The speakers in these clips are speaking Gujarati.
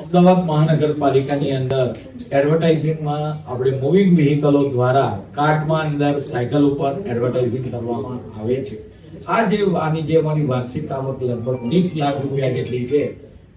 અમદાવાદ મહાનગરપાલિકાની અંદર એડવર્ટાઇઝિંગમાં આપણે મૂવિંગ વ્હીકલો દ્વારા કાર્ટમાં અંદર સાયકલ ઉપર એડવર્ટાઇઝિંગ કરવામાં આવે છે. આની જે અમારી વાર્ષિક આવક લગભગ 30 લાખ રૂપિયા જેટલી છે.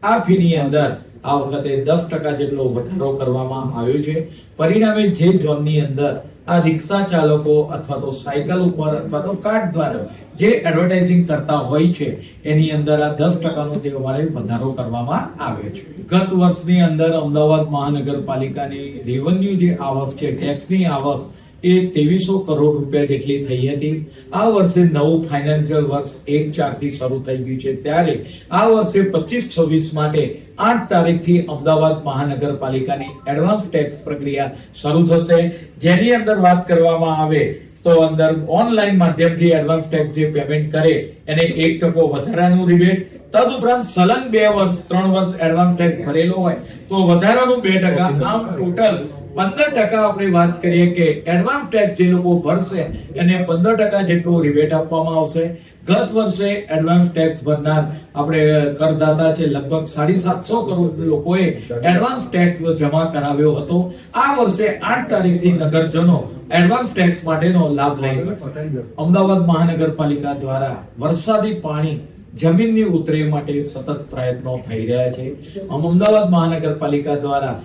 આ ફીની અંદર આ વખતે 10% જેટલો વધારો કરવામાં આવ્યો છે. પરિણામે જે ઝોનની અંદર આ રિક્ષા ચાલકો અથવા તો સાયકલ ઉપર અથવા તો કાર્ડ દ્વારા જે એડવર્ટાઇઝિંગ કરતા હોય છે એની અંદર આ 10%નો તે અમારે વધારો કરવામાં આવ્યો છે. ગત વર્ષની અંદર અમદાવાદ મહાનગરપાલિકાની રેવન્યુ જે આવક છે, ટેક્સની આવક એ 2300 કરોડ રૂપિયા જેટલી થઈ હતી. આ વર્ષે નવું ફાઇનાન્શિયલ વર્ષ 1/4 થી શરૂ થઈ ગયું છે, ત્યારે આ વર્ષે 25-26 માટે 8 તારીખથી અમદાવાદ મહાનગરપાલિકાની એડવાન્સ ટેક્સ પ્રક્રિયા શરૂ થશે. જેની અંદર વાત કરવામાં આવે તો અંદર ઓનલાઈન માધ્યમથી એડવાન્સ ટેક્સ જે પેમેન્ટ કરે એને 1% વધારાનું રિબેટ, તદુપરાંત સલંગ 2 વર્ષ 3 વર્ષ એડવાન્સ ટેક્સ ભરેલો હોય તો વધારાનું 2%, આમ ટોટલ 15% આપણે વાત કરીએ કે એડવાન્સ ટેક્સ જે લોકો ભરશે એને 15% જેટલું રિબેટ આપવામાં આવશે. ગત વર્ષે એડવાન્સ ટેક્સ ભરનાર આપણે કરદાતા છે લગભગ 750 કરોડ લોકોએ એડવાન્સ ટેક્સ જમા કરાવ્યો હતો. આ વર્ષે 8 તારીખથી નગરજનો એડવાન્સ ટેક્સ માટેનો લાભ લઈ શકશે. અમદાવાદ મહાનગરપાલિકા દ્વારા વરસાદી પાણી જમીનની ઉતરે માટે સતત પ્રયત્નો થઈ રહ્યા છે. અમદાવાદ મહાનગરપાલિકા દ્વારા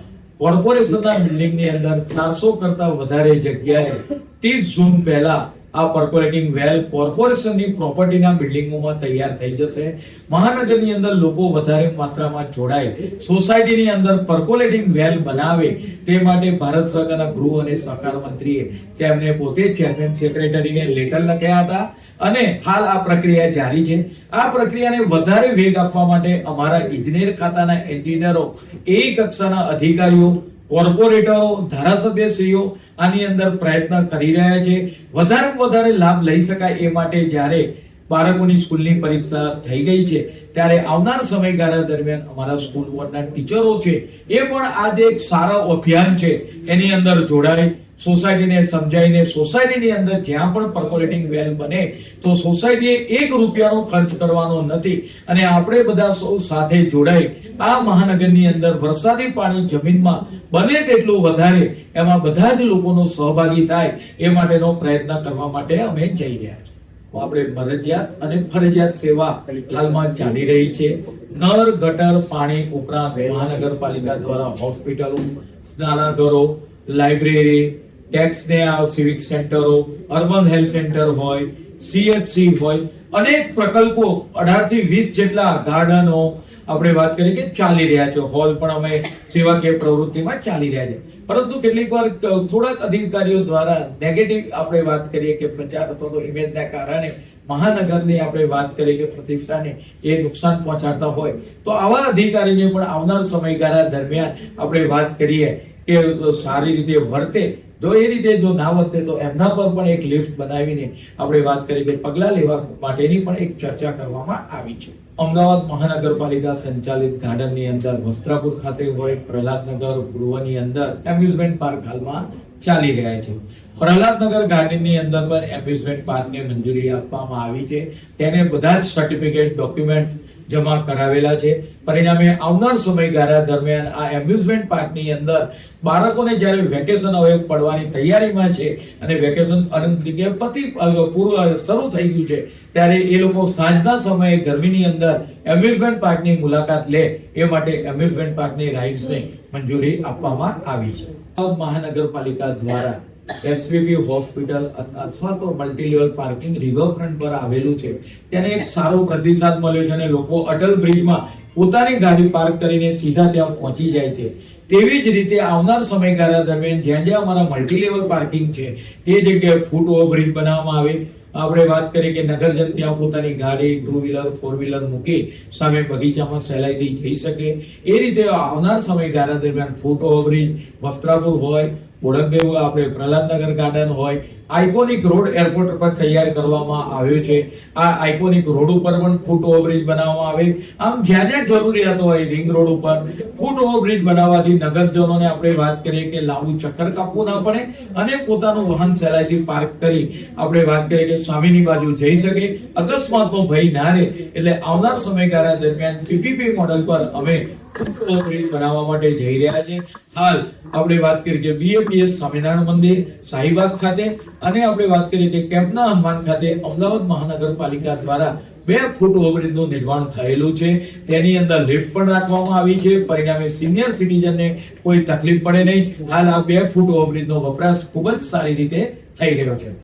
કોર્પોરેશનના બિલ્ડિંગની અંદર 400 કરતા વધારે જગ્યાએ 30 જૂન પહેલા આ પર્કોલેટિંગ વેલ કોર્પોરેશનની પ્રોપર્ટીના બિલ્ડિંગોમાં તૈયાર થઈ જશે. મહાનગરની અંદર લોકો વધારે માત્રામાં જોડાય, સોસાયટીની અંદર પર્કોલેટિંગ વેલ બનાવે તે માટે ભારત સરકારના ગૃહ અને સહકાર મંત્રીએ તેમને પોતે ચેરમેન સેક્રેટરીને લેટર લખ્યા હતા અને હાલ આ પ્રક્રિયા જારી છે. આ પ્રક્રિયાને વધારે વેગ આપવા માટે અમારા ઇજનેર ખાતાના એન્જિનિયરો, એ કક્ષાના અધિકારીઓ, કોર્પોરેટરો, ધારાસભ્યશ્રીઓ આની અંદર પ્રયત્ન કરી રહ્યા છે. વધારે લાભ લઈ શકાય એ માટે જ્યારે બાળકોની સ્કૂલની પરીક્ષા થઈ ગઈ છે ત્યારે આવનાર સમયગાળા દરમિયાન અમારા સ્કૂલ બોર્ડના ટીચરો છે એ પણ આ જે એક સારા અભિયાન છે એની અંદર જોડાય, સોસાયટીને સમજાવીને સોસાયટીની અંદર જ્યાં પણ પર્કોલેટિંગ વેલ બને તો સોસાયટીએ 1 રૂપિયાનો ખર્ચ કરવાનો નથી અને આપણે બધા સૌ સાથે જોડાઈ આ મહાનગરની અંદર વરસાદી પાણી જમીનમાં બને તેટલું વધારે એમાં બધા જ લોકોનો સહભાગી થાય એ માટેનો પ્રયત્ન કરવા માટે અમે જઈ રહ્યા છીએ. આપણે મરજિયાત અને ફરજિયાત સેવા હાલમાં ચાલી રહી છે. નળ, ગટર, પાણી ઉપરાંત મહાનગરપાલિકા દ્વારા હોસ્પિટલો, સ્નાનાગરો, લાઇબ્રેરી, ટેક્સને સિવિક સેન્ટરો, અર્બન હેલ્થ સેન્ટર હોય, CHC હોય, અનેક પ્રકલ્પો 18 થી 20 જેટલા ગાર્ડનો આપણે વાત કરીએ કે ચાલી રહ્યા છે. હોલ પણ અમે સેવાકીય પ્રવૃત્તિમાં ચાલી રહ્યા છે. પરંતુ કેટલીક વાર થોડાક અધિકારીઓ દ્વારા નેગેટિવ આપણે વાત કરીએ કે પ્રચાર અથવા તો ઇમેજના કારણે મહાનગરની આપણે વાત કરીએ કે પ્રતિષ્ઠાને એ નુકસાન પહોંચાડતા હોય તો આવા અધિકારીને પણ આવનાર સમયગાળા દરમિયાન આપણે વાત કરીએ કે સારી રીતે વર્તે. જો એ રીતે જો ના વર્તે તો એમના પર પણ એક લિસ્ટ બનાવીને આપણે વાત કરીએ કે પગલાં લેવા માટેની પણ એક ચર્ચા કરવામાં આવી છે. અમદાવાદ મહાનગરપાલિકા સંચાલિત ગાર્ડનની અંદર વસ્ત્રાપુર ખાતે હોય, પ્રહલાદનગર ગૃહની અંદર એમ્યુઝમેન્ટ પાર્ક હાલમાં ચાલી રહ્યા છે. પ્રહલાદનગર ગાર્ડનની અંદર પણ એમ્યુઝમેન્ટ પાર્કને મંજૂરી આપવામાં આવી છે. તેને બધા જ સર્ટિફિકેટ, ડોક્યુમેન્ટ જમા કરાવેલા છે. પરિણામે આવનાર સમયગાળા દરમિયાન આ એમ્યુઝમેન્ટ પાર્કની અંદર બાળકોને જ્યારે વેકેશન હવે પડવાની તૈયારીમાં છે અને વેકેશન પૂરું શરૂ થઈ ગયું છે ત્યારે એ લોકો સાંજના સમયે ગરમીની અંદર એમ્યુઝમેન્ટ પાર્કની મુલાકાત લે એ માટે એમ્યુઝમેન્ટ પાર્કની રાઇડ્સને મંજૂરી આપવામાં આવી છે. મહાનગરપાલિકા દ્વારા SVP હોસ્પિટલ અથવા તો મલ્ટીલેવલ પાર્કિંગ રિવરફ્રન્ટ પર આવેલું છે તેને એક સારો પ્રતિસાદ મળ્યો છે અને લોકો અટલ બ્રિજમાં પોતાની ગાડી પાર્ક કરીને સીધા ત્યાં પહોંચી જાય છે. તેવી જ રીતે આવનાર સમયગાળા દરમિયાન જ્યાં જ્યાં અમારા મલ્ટીલેવલ પાર્કિંગ છે તે જગ્યાએ ફૂટ ઓવરબ્રિજ બનાવવામાં આવે. આપણે વાત કરીએ કે નગરજન ત્યાં પોતાની ગાડી, 2-વ્હીલર, 4-વ્હીલર મૂકી સામે બગીચામાં સહેલાઈથી જઈ શકે એ રીતે આવનાર સમયગાળા દરમિયાન ફૂટ ઓવરબ્રિજ વસ્ત્રાપુર હોય, બોડકદેવ આપણે પ્રહલાદનગર ગાર્ડન હોય, આઇકોનિક રોડ એરપોર્ટ પર તૈયાર કરવામાં આવ્યો છે. આ આઇકોનિક રોડ ઉપર પણ ફૂટ ઓવરબ્રિજ બનાવવામાં આવે. આમ જ્યાં જ્યાં જરૂરિયાત હોય રિંગ રોડ ઉપર ફૂટ ઓવરબ્રિજ બનાવવાથી નગરજનોને આપણે વાત કરીએ કે લાંબુ ચક્કર કાપવું ના પડે અને પોતાનું વાહન સહેલાઈથી પાર્ક કરી આપણે વાત કરીએ કે સામેની બાજુ જઈ શકે, અકસ્માતનો ભય ના રહે. એટલે આવનાર સમયગાળા દરમિયાન PPP મોડેલ પર અમે ઓવરબ્રિજ બનાવવા માટે જઈ રહ્યા છે. હાલ આપણે વાત કરીએ કે બીએપીએસ સ્વામિનારાયણ મંદિર શાહીબાગ ખાતે અને આપણે વાત કરીએ કે કેમ્પના હનુમાન ખાતે અમદાવાદ મહાનગરપાલિકા દ્વારા 2 ફૂટ ઓવરબ્રિજનું નિર્માણ થયેલું છે. તેની અંદર લિફ્ટ પણ રાખવામાં આવી છે. પરિણામે સિનિયર સિટીઝનને કોઈ તકલીફ પડે નહીં. હાલ આ 2 ફૂટ ઓવરબ્રિજનો વપરાશ ખૂબ જ સારી રીતે થઈ રહ્યો છે.